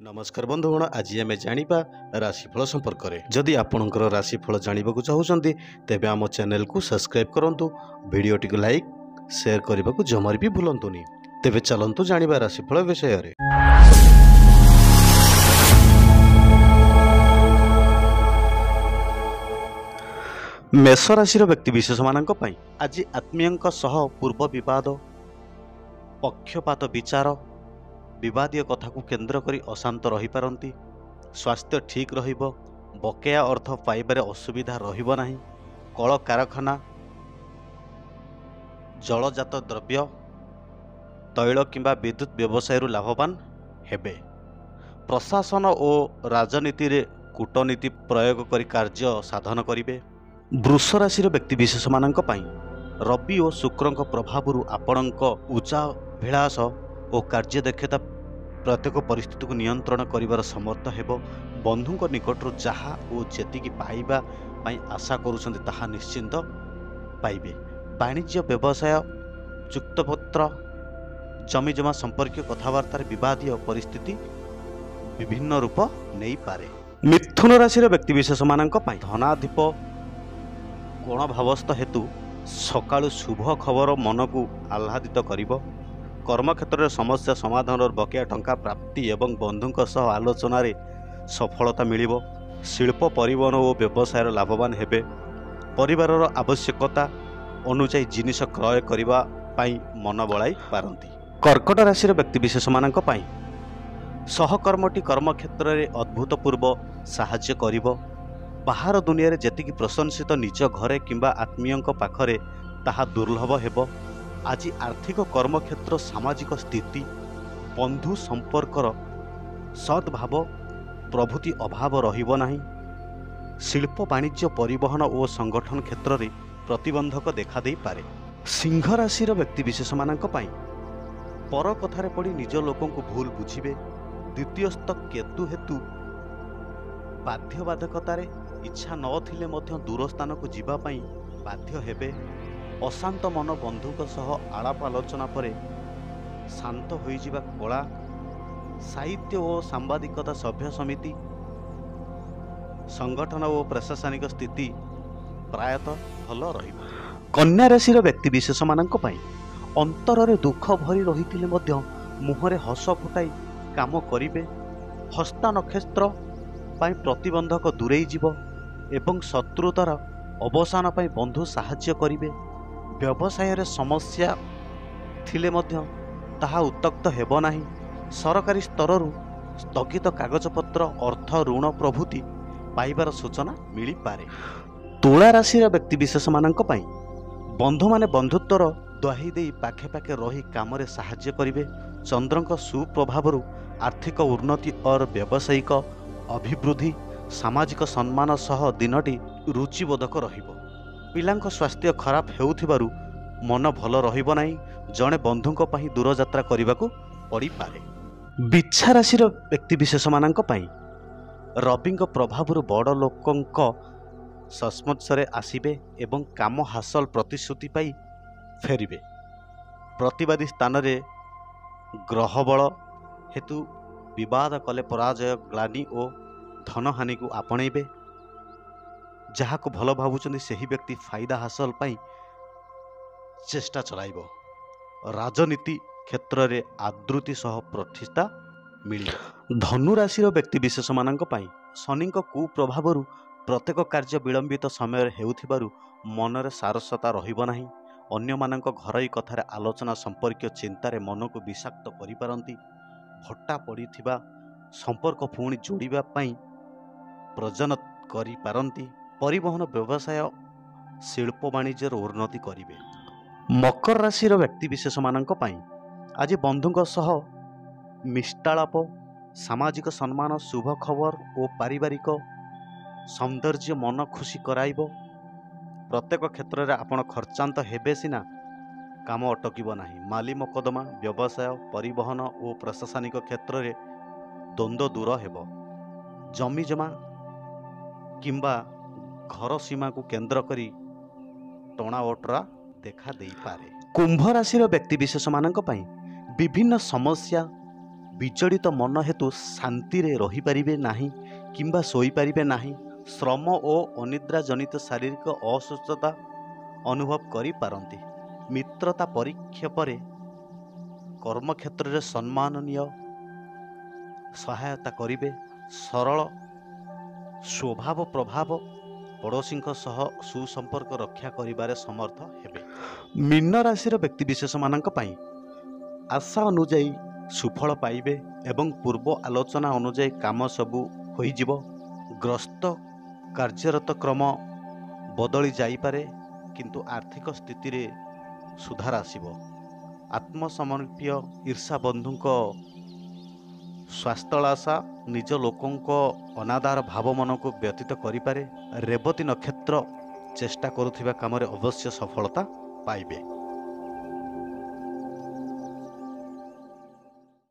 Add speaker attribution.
Speaker 1: नमस्कार बंधुगण, आज आम जाना राशिफल संपर्क में। जदि आपणकर राशिफल जानवा चाहते तेज आम चैनल को सब्सक्राइब करूँ, भिडटी को लाइक शेयर करने को जमार भी भूलुनि। तेज चलतु जाना राशिफल विषय में। मेष राशि व्यक्तिशेष मान आज आत्मीय पूर्व बद पक्षपात विचार विवादीय कथा को केंद्र करी अशांत रही पारंती। स्वास्थ्य ठीक रहिबो, बकेया अर्थ पाइबारे असुविधा रहिबो नाही। कल कारखाना, जलजात द्रव्य, तैल किंबा विद्युत व्यवसाय लाभवान हेबे। प्रशासन और राजनीति रे कूटनीति प्रयोग करी कार्य साधन करिवे। वृष राशि व्यक्तिशेष मानक पई रवि और शुक्रंक प्रभाव आपणक उच्चाभिलाष और कार्य दक्षता प्रत्येक परिस्थिति को नियंत्रण करिवार समर्थ हेबो। बंधुक निकटरू जहा और जेतिकी पाइबा पई आशा करूछन्ति ताहा निश्चिंत पाइबे। वाणिज्य व्यवसाय, चुक्तपत्र, जमीजमा संपर्क कथबार्तार विवादीय परिस्थिति विभिन्न रूप नहीं पारे। मिथुन राशि व्यक्तिशेष मानक पई धनाधिप कोण भावस्थ हेतु सकाळु शुभ खबर मन को आह्लादित करिवो। कर्मक्षेत्र में समस्या समाधान और बकेया टंका प्राप्ति एवं बंधुों सह आलोचन सफलता मिलिबो। शिल्प, परिवहन और व्यवसाय लाभवान हेबे। परिवार आवश्यकता अनुसार जिनिस क्रय करिबा पई मन बलाई पारंती। कर्कट राशि व्यक्तिशेष मानक पई सहकर्मटी कर्मक्षेत्र में अद्भुतपूर्व साहाय्य करिबो। बाहर दुनिया रे जेतिकी प्रशंसित निज घरे किंबा आत्मीय पाखरे ताहा दुर्लभ हेबो। आज आर्थिक कर्मक्षेत्र, सामाजिक स्थिति, बंधु संपर्कर सद्भाव प्रभृति अभाव रहिबो नाही। शिल्प, वाणिज्य, परिवहन और संगठन क्षेत्र में प्रतिबंधक देखा दे पारे। सिंह राशि व्यक्तिशेष मानक पई पर कथारे पड़ी निज लोकों को भूल बुझिबे। द्वितीयस्थ केतु हेतु बाध्यबाधकतार इच्छा नथिले मध्य दूर स्थान को जीवा पई बाध्य हेबे। अशांत मन बंधुक सह आलाप आलोचना पर शांत होई जिबा कला। साहित्य और सांबादिकता, सभ्य समिति, संगठन और प्रशासनिक स्थिति प्रायतः भल रहिबो। कन्या राशि व्यक्तिशेष मानक पई अंतर रे दुख भरी रहितिले मध्य मुहरे हस फुटाई काम करिवे। हस्ता नक्षत्र पई प्रतिबंधक दूरेई जिवो एवं शत्रुतार अवसान पई बंधु साहाय्य करिवे। व्यवसाय रे समस्या थिले मध्य ताहा उत्तक्त हेबो नाही। सरकारी स्तर स्थगित कागजपत्र, अर्थ, ऋण प्रभृति पाइबार सूचना मिली पारे। तुला राशि व्यक्तिशेष मानक पई बंधु माने बंधुत्वर दही दे पाखे पाखे रही काम रे साहाय्य करिवे। चंद्रक सुप्रभाव आर्थिक उन्नति और व्यावसायिक अभिवृद्धि, सामाजिक सम्मान सह दिनटी रुचिबोधक रहिबो। पिलांक स्वास्थ्य खराब हेउथिबारु मन भल रहिबो नाही। जणे बंधुंक पई दूर यात्रा करिबाकू पड़ी पारे। बिच्छा राशि व्यक्तिशेष मानक पई रविंक प्रभाव बड़ लोकंक संस्पर्शरे आसिबे एवं काम हासिल प्रतिश्रुति पाई फेरिबे। प्रतिवादी स्थान रे ग्रह बल हेतु विवाद कले पराजय, ग्लानि और धनहानि को आपणेबे। जहाँ को भल भावुचंदी सही व्यक्ति फायदा हासिल पाई चेष्टा चलाइबो। राजनीति क्षेत्र में आदृति सह प्रतिष्ठा मिलिबो। धनु राशि व्यक्तिशेष मानक पई शनि कुप्रभाव प्रत्येक कार्य विलंबित समय हेउथिबारु मनरे सारसता रहिबो नाही। अन्य मानक घरोई कथार आलोचना संपर्क चिंतार मन को विषाक्त करि पारंती। भट्टा पड़िथिबा संपर्क पुणी जोड़िबा पई प्रजन करि पारंती। परिवहन, व्यवसाय, शिल्प, वाणिज्य उन्नति करिवे। मकर राशि व्यक्तिशेष मानक पई आज बंधुक सह मिष्टालाप, सामाजिक सम्मान, शुभ खबर और पारिवारिक सौंदर्य मन खुशी कराइबो। प्रत्येक क्षेत्र में आपण खर्चांत हेबे सिना काम अटकिबो नाही। माली मकदमा, व्यवसाय, परिवहन और प्रशासनिक क्षेत्र में द्वंद्व दूर हेबो। जमी जमा किंबा घर सीमा को केंद्र करी टणा ओटरा देखा दे पारे। कुंभ राशि व्यक्तिशेष मानक पई विभिन्न समस्या ବିଚଳିତ ମନ ହେତୁ ଶାନ୍ତିରେ ରହିପାରିବେ ନାହିଁ କିମ୍ବା ଶୋଇପାରିବେ ନାହିଁ। ଶ୍ରମ ଓ ଅନିଦ୍ରା ଜନିତ ଶାରୀରିକ ଅସୁସ୍ଥତା ଅନୁଭବ କରିପାରନ୍ତି। ମିତ୍ରତା ପରୀକ୍ଷା ପରେ କର୍ମକ୍ଷେତ୍ରରେ ସମ୍ମାନନୀୟ ସହାୟତା କରିବେ। ସରଳ ସ୍ୱଭାବ ପ୍ରଭାବ ପଡ଼ୋଶୀଙ୍କ ସହ ସୁସମ୍ପର୍କ ରକ୍ଷା କରିବାରେ ସମର୍ଥ ହେବେ। ମୀନ ରାଶିର ବ୍ୟକ୍ତିବିଶେଷମାନଙ୍କ ପାଇଁ ଆଶା ଅନୁଯାୟୀ ସୁଫଳ ପାଇବେ ଏବଂ ପୂର୍ବ ଆଲୋଚନା ଅନୁଯାୟୀ କାମ ସବୁ ହୋଇଯିବ। ଗ୍ରସ୍ତ କାର୍ଯ୍ୟରତ କ୍ରମ ବଦଳି ଯାଇପାରେ, କିନ୍ତୁ ଆର୍ଥିକ ସ୍ଥିତିରେ ସୁଧାର ଆସିବ। ଆତ୍ମସମର୍ପୀୟ ଈର୍ଷା ବନ୍ଧୁଙ୍କ ସ୍ୱାସ୍ଥ୍ୟଳାସା ନିଜ ଲୋକଙ୍କ ଅନାଦାର ଭାବ ମନକୁ ବ୍ୟତୀତ କରିପାରେ। ରେବତୀ ନକ୍ଷତ୍ର ଚେଷ୍ଟା କରୁଥିବା କାମରେ ଅବଶ୍ୟ ସଫଳତା ପାଇବେ।